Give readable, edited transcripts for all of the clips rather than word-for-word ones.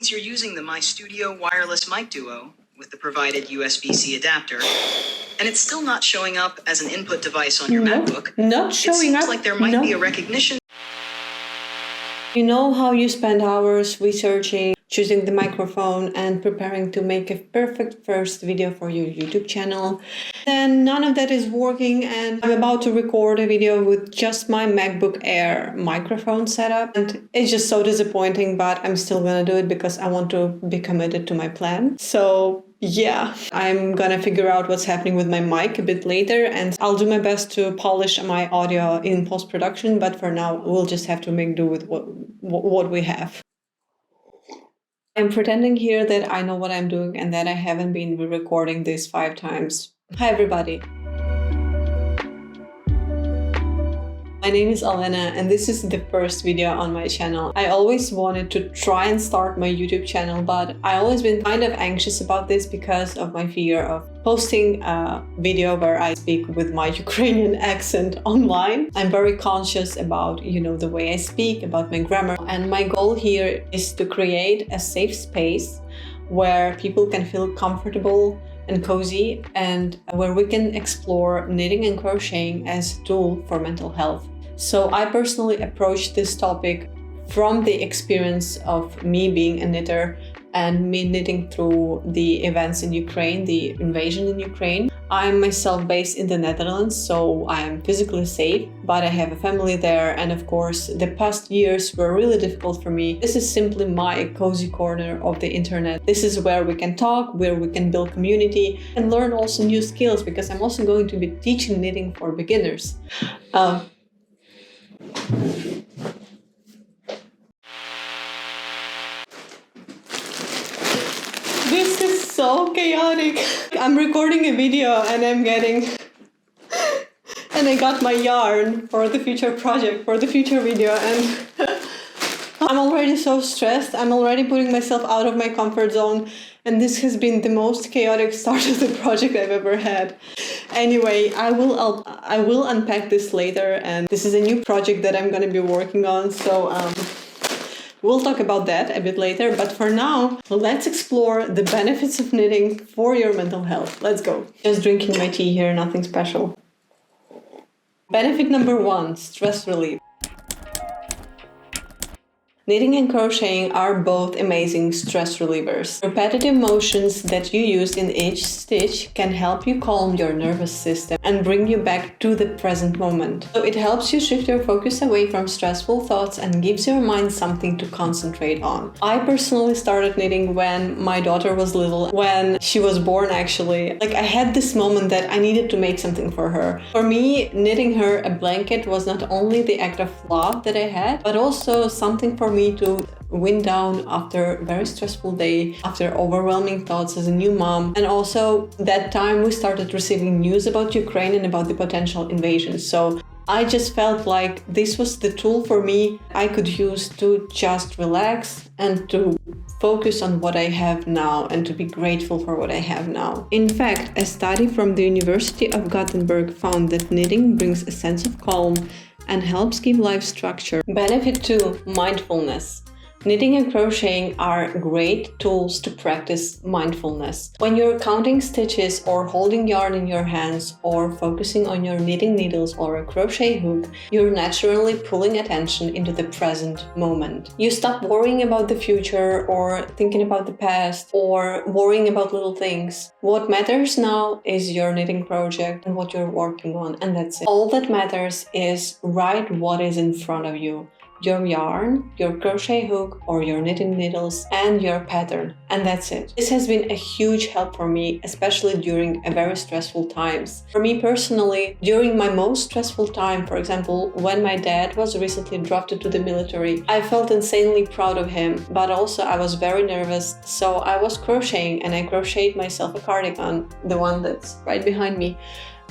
You're using the My Studio wireless mic duo with the provided USB-C adapter, and it's still not showing up as an input device on your MacBook. Not showing up. It seems like there might be a recognition. You know how you spend hours researching, choosing the microphone, and preparing to make a perfect first video for your YouTube channel. Then none of that is working, and I'm about to record a video with just my MacBook Air microphone setup. And it's just so disappointing, but I'm still gonna do it because I want to be committed to my plan. So yeah, I'm gonna figure out what's happening with my mic a bit later, and I'll do my best to polish my audio in post-production, but for now, we'll just have to make do with what we have. I'm pretending here that I know what I'm doing and that I haven't been re-recording this 5 times. Hi everybody. My name is Alena and this is the first video on my channel. I always wanted to try and start my YouTube channel, but I always been kind of anxious about this because of my fear of posting a video where I speak with my Ukrainian accent online. I'm very conscious about, the way I speak, about my grammar, and my goal here is to create a safe space where people can feel comfortable and cozy, and where we can explore knitting and crocheting as a tool for mental health. So I personally approached this topic from the experience of me being a knitter and me knitting through the events in Ukraine, the invasion in Ukraine. I'm myself based in the Netherlands, so I am physically safe, but I have a family there, and of course the past years were really difficult for me. This is simply my cozy corner of the internet. This is where we can talk, where we can build community and learn also new skills, because I'm also going to be teaching knitting for beginners. This is so chaotic. I'm recording a video and I got my yarn for the future project, for the future video, and I'm already so stressed. I'm already putting myself out of my comfort zone, and this has been the most chaotic start of the project I've ever had. Anyway, I will unpack this later, and this is a new project that I'm going to be working on, so we'll talk about that a bit later, but for now, let's explore the benefits of knitting for your mental health. Let's go. Just drinking my tea here, nothing special. Benefit number 1, stress relief. Knitting and crocheting are both amazing stress relievers. Repetitive motions that you use in each stitch can help you calm your nervous system and bring you back to the present moment. So it helps you shift your focus away from stressful thoughts and gives your mind something to concentrate on. I personally started knitting when my daughter was little, when she was born actually. I had this moment that I needed to make something for her. For me, knitting her a blanket was not only the act of love that I had, but also something for me to wind down after a very stressful day, after overwhelming thoughts as a new mom. And also that time we started receiving news about Ukraine and about the potential invasion. So I just felt like this was the tool for me I could use to just relax and to focus on what I have now and to be grateful for what I have now. In fact, a study from the University of Gothenburg found that knitting brings a sense of calm and helps give life structure. Benefit 2, mindfulness. Knitting and crocheting are great tools to practice mindfulness. When you're counting stitches or holding yarn in your hands or focusing on your knitting needles or a crochet hook, you're naturally pulling attention into the present moment. You stop worrying about the future or thinking about the past or worrying about little things. What matters now is your knitting project and what you're working on, and that's it. All that matters is write what is in front of you. Your yarn, your crochet hook or your knitting needles, and your pattern. And that's it. This has been a huge help for me, especially during a very stressful times. For me personally, during my most stressful time, for example, when my dad was recently drafted to the military, I felt insanely proud of him, but also I was very nervous. So I was crocheting and I crocheted myself a cardigan, the one that's right behind me,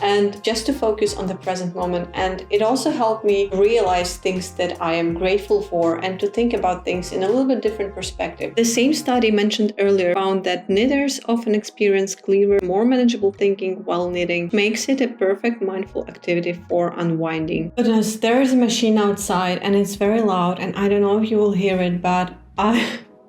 and just to focus on the present moment. And it also helped me realize things that I am grateful for and to think about things in a little bit different perspective. The same study mentioned earlier found that knitters often experience clearer, more manageable thinking while knitting, makes it a perfect mindful activity for unwinding. Goodness, there is a machine outside and it's very loud, and I don't know if you will hear it, but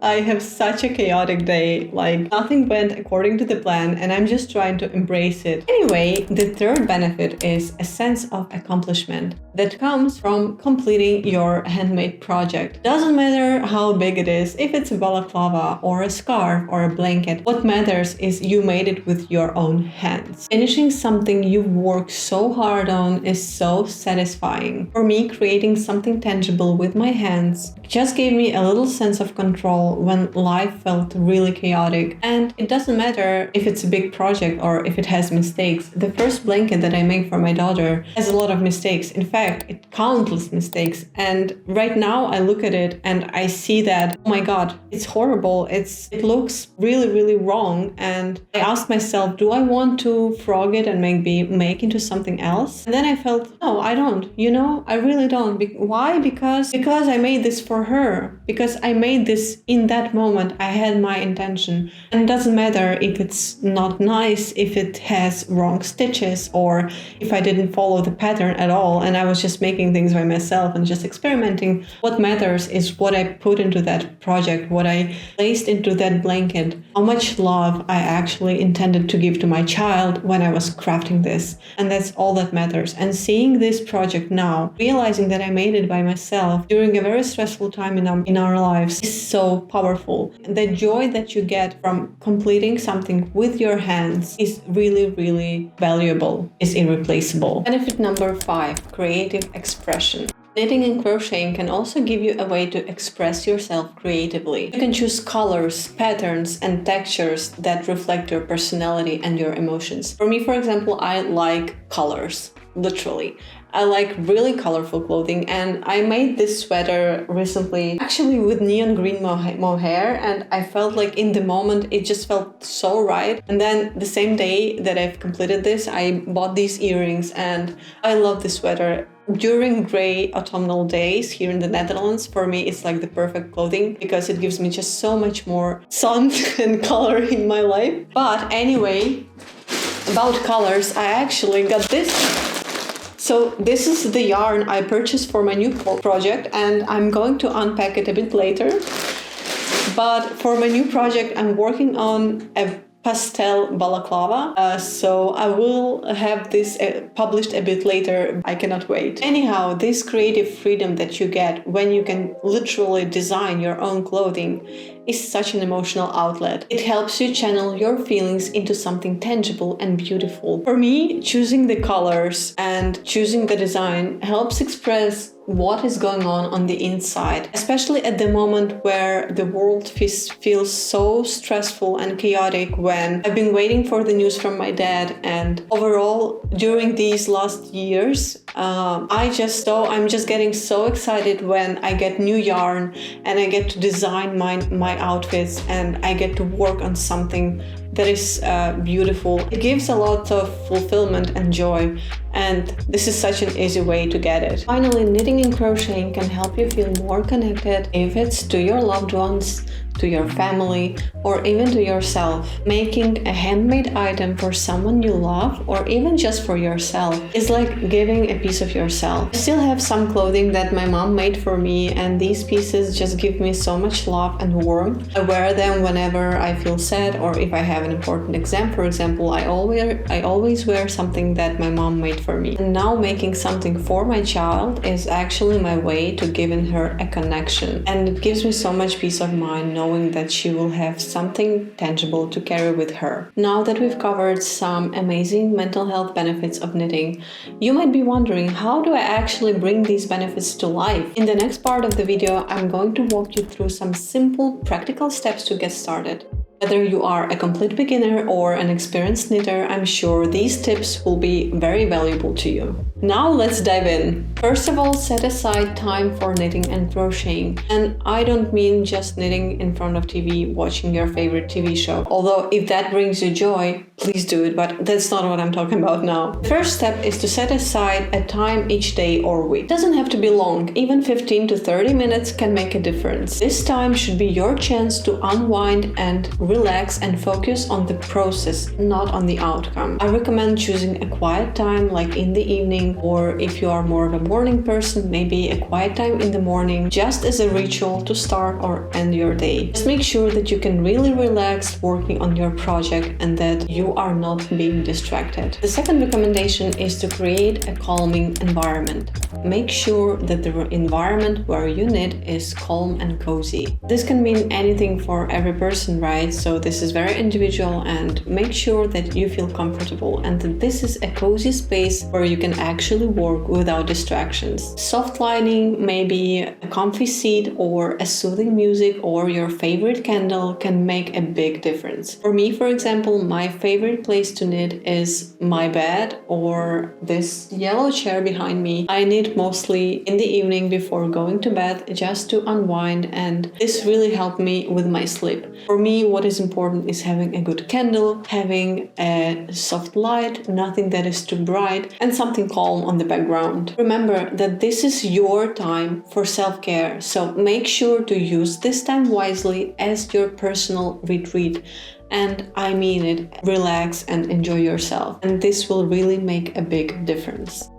I have such a chaotic day, like nothing went according to the plan and I'm just trying to embrace it. Anyway, the third benefit is a sense of accomplishment that comes from completing your handmade project. Doesn't matter how big it is, if it's a balaclava or a scarf or a blanket, what matters is you made it with your own hands. Finishing something you've worked so hard on is so satisfying. For me, creating something tangible with my hands just gave me a little sense of control when life felt really chaotic. And it doesn't matter if it's a big project or if it has mistakes. The first blanket that I made for my daughter has a lot of mistakes. In fact, countless mistakes. And right now I look at it and I see that, oh my God, it's horrible. It looks really, really wrong. And I asked myself, do I want to frog it and maybe make into something else? And then I felt, no, I don't. I really don't. Why? Because I made this for her. Because I made this in that moment. I had my intention. And it doesn't matter if it's not nice, if it has wrong stitches, or if I didn't follow the pattern at all and I was just making things by myself and just experimenting. What matters is what I put into that project, what I placed into that blanket, how much love I actually intended to give to my child when I was crafting this. And that's all that matters. And seeing this project now, realizing that I made it by myself during a very stressful time in our lives is so powerful. The joy that you get from completing something with your hands is really, really valuable, is irreplaceable. Benefit number 5, creative expression. Knitting and crocheting can also give you a way to express yourself creatively. You can choose colors, patterns, and textures that reflect your personality and your emotions. For me, for example, I like colors, literally. I like really colorful clothing, and I made this sweater recently actually with neon green mohair, and I felt like in the moment it just felt so right. And then the same day that I've completed this, I bought these earrings and I love this sweater. During gray autumnal days here in the Netherlands, for me it's like the perfect clothing because it gives me just so much more sun and color in my life. But anyway, about colors, I actually got this. So this is the yarn I purchased for my new project, and I'm going to unpack it a bit later. But for my new project, I'm working on a pastel balaclava, so I will have this published a bit later. I cannot wait. Anyhow, this creative freedom that you get when you can literally design your own clothing is such an emotional outlet. It helps you channel your feelings into something tangible and beautiful. For me, choosing the colors and choosing the design helps express what is going on the inside, especially at the moment where the world feels so stressful and chaotic, when I've been waiting for the news from my dad. And overall, during these last years, I'm just getting so excited when I get new yarn and I get to design my outfits and I get to work on something that is beautiful. It gives a lot of fulfillment and joy, and this is such an easy way to get it. Finally, knitting and crocheting can help you feel more connected, if it's to your loved ones, to your family, or even to yourself. Making a handmade item for someone you love, or even just for yourself, is like giving a piece of yourself. I still have some clothing that my mom made for me, and these pieces just give me so much love and warmth. I wear them whenever I feel sad or if I have an important exam. For example, I always wear something that my mom made for me. And now making something for my child is actually my way to giving her a connection, and it gives me so much peace of mind knowing that she will have something tangible to carry with her. Now that we've covered some amazing mental health benefits of knitting, you might be wondering, how do I actually bring these benefits to life? In the next part of the video, I'm going to walk you through some simple, practical steps to get started. Whether you are a complete beginner or an experienced knitter, I'm sure these tips will be very valuable to you. Now let's dive in. First of all, set aside time for knitting and crocheting. And I don't mean just knitting in front of TV, watching your favorite TV show. Although if that brings you joy, please do it, but that's not what I'm talking about now. The first step is to set aside a time each day or week. It doesn't have to be long, even 15 to 30 minutes can make a difference. This time should be your chance to unwind and relax and focus on the process, not on the outcome. I recommend choosing a quiet time like in the evening, or if you are more of a morning person, maybe a quiet time in the morning, just as a ritual to start or end your day. Just make sure that you can really relax working on your project and that you are not being distracted. The second recommendation is to create a calming environment. Make sure that the environment where you knit is calm and cozy. This can mean anything for every person, right? So this is very individual, and make sure that you feel comfortable and that this is a cozy space where you can actually work without distractions. Soft lighting, maybe a comfy seat or a soothing music or your favorite candle can make a big difference. For me, for example, my favorite place to knit is my bed or this yellow chair behind me. I knit mostly in the evening before going to bed just to unwind, and this really helped me with my sleep. For me, what is important is having a good candle, having a soft light, nothing that is too bright, and something calm on the background. Remember that this is your time for self-care, so make sure to use this time wisely as your personal retreat. And I mean it, relax and enjoy yourself. And this will really make a big difference.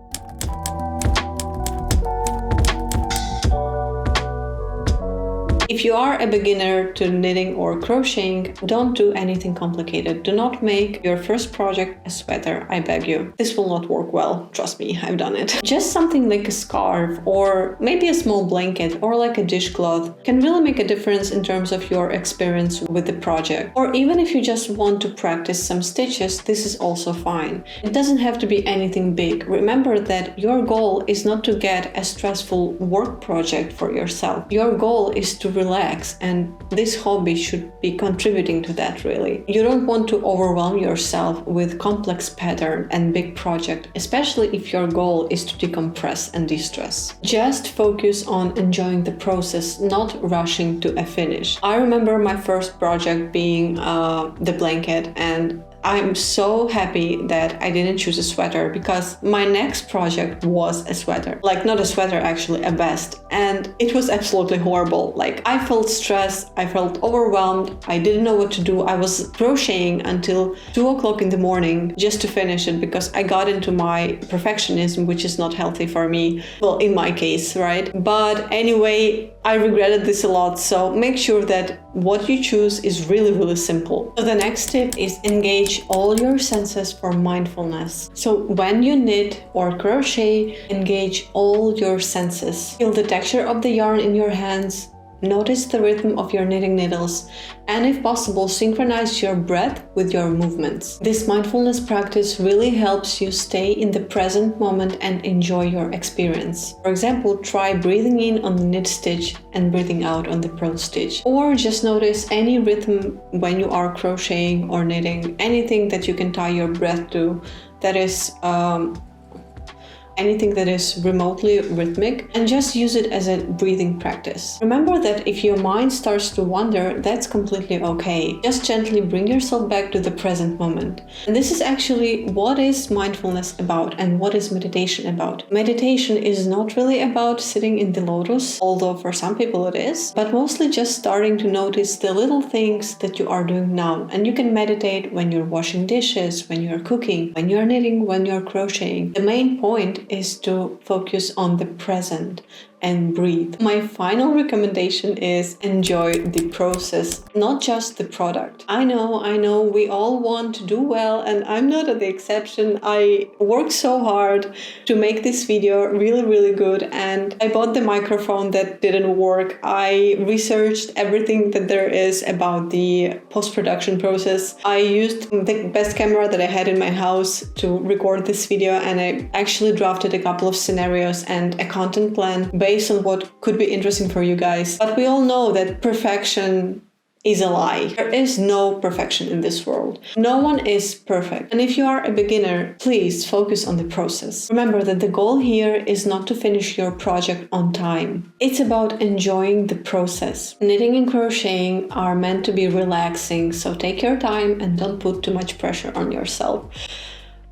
If you are a beginner to knitting or crocheting, don't do anything complicated. Do not make your first project a sweater, I beg you. This will not work well, trust me, I've done it. Just something like a scarf or maybe a small blanket or like a dishcloth can really make a difference in terms of your experience with the project. Or even if you just want to practice some stitches, this is also fine. It doesn't have to be anything big. Remember that your goal is not to get a stressful work project for yourself. Your goal is to relax, and this hobby should be contributing to that really. You don't want to overwhelm yourself with complex pattern and big project, especially if your goal is to decompress and de-stress. Just focus on enjoying the process, not rushing to a finish. I remember my first project being the blanket, and I'm so happy that I didn't choose a sweater because my next project was a sweater. Like, not a sweater, actually, a vest. And it was absolutely horrible. Like, I felt stressed, I felt overwhelmed, I didn't know what to do. I was crocheting until 2 o'clock in the morning just to finish it because I got into my perfectionism, which is not healthy for me. Well, in my case, right? But anyway, I regretted this a lot. So make sure that what you choose is really, really simple. So the next tip is engage all your senses for mindfulness. So when you knit or crochet, engage all your senses. Feel the texture of the yarn in your hands. Notice the rhythm of your knitting needles, and if possible, synchronize your breath with your movements. This mindfulness practice really helps you stay in the present moment and enjoy your experience. For example, try breathing in on the knit stitch and breathing out on the purl stitch. Or just notice any rhythm when you are crocheting or knitting, anything that you can tie your breath to that is anything that is remotely rhythmic, and just use it as a breathing practice. Remember that if your mind starts to wander, that's completely okay. Just gently bring yourself back to the present moment. And this is actually what is mindfulness about and what is meditation about. Meditation is not really about sitting in the lotus, although for some people it is, but mostly just starting to notice the little things that you are doing now. And you can meditate when you're washing dishes, when you're cooking, when you're knitting, when you're crocheting. The main point is to focus on the present and breathe. My final recommendation is enjoy the process, not just the product. I know, we all want to do well, and I'm not the exception. I worked so hard to make this video really, really good, and I bought the microphone that didn't work. I researched everything that there is about the post-production process. I used the best camera that I had in my house to record this video, and I actually drafted a couple of scenarios and a content plan based on what could be interesting for you guys. But we all know that perfection is a lie. There is no perfection in this world. No one is perfect. And if you are a beginner, please focus on the process. Remember that the goal here is not to finish your project on time. It's about enjoying the process. Knitting and crocheting are meant to be relaxing, so take your time and don't put too much pressure on yourself.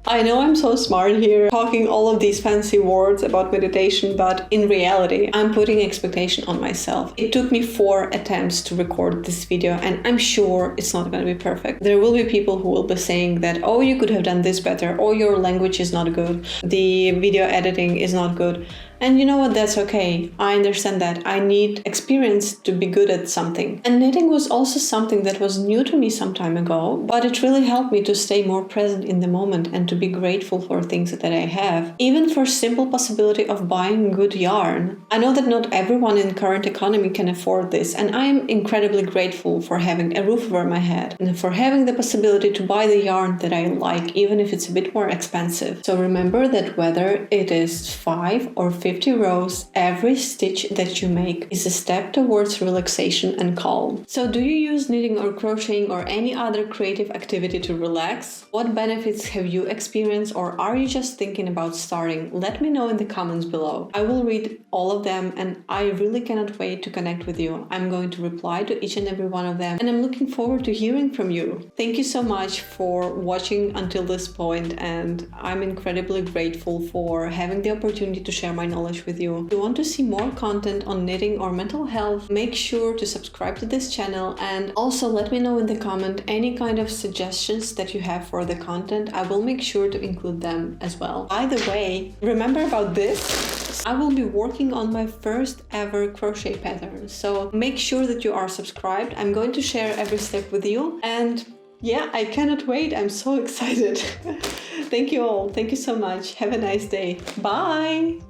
I know I'm so smart here, talking all of these fancy words about meditation, but in reality, I'm putting expectation on myself. It took me 4 attempts to record this video, and I'm sure it's not going to be perfect. There will be people who will be saying that, oh, you could have done this better, or your language is not good, the video editing is not good. And you know what, that's okay. I understand that. I need experience to be good at something. And knitting was also something that was new to me some time ago, but it really helped me to stay more present in the moment and to be grateful for things that I have. Even for simple possibility of buying good yarn. I know that not everyone in current economy can afford this, and I am incredibly grateful for having a roof over my head and for having the possibility to buy the yarn that I like, even if it's a bit more expensive. So remember that whether it is 5 or 50 rows, every stitch that you make is a step towards relaxation and calm. So do you use knitting or crocheting or any other creative activity to relax? What benefits have you experienced, or are you just thinking about starting? Let me know in the comments below. I will read all of them and I really cannot wait to connect with you. I'm going to reply to each and every one of them and I'm looking forward to hearing from you. Thank you so much for watching until this point, and I'm incredibly grateful for having the opportunity to share my knowledge with you. If you want to see more content on knitting or mental health, make sure to subscribe to this channel, and also let me know in the comment any kind of suggestions that you have for the content. I will make sure to include them as well. By the way, remember about this? I will be working on my first ever crochet pattern, so make sure that you are subscribed. I'm going to share every step with you, and yeah, I cannot wait. I'm so excited. Thank you all. Thank you so much. Have a nice day. Bye.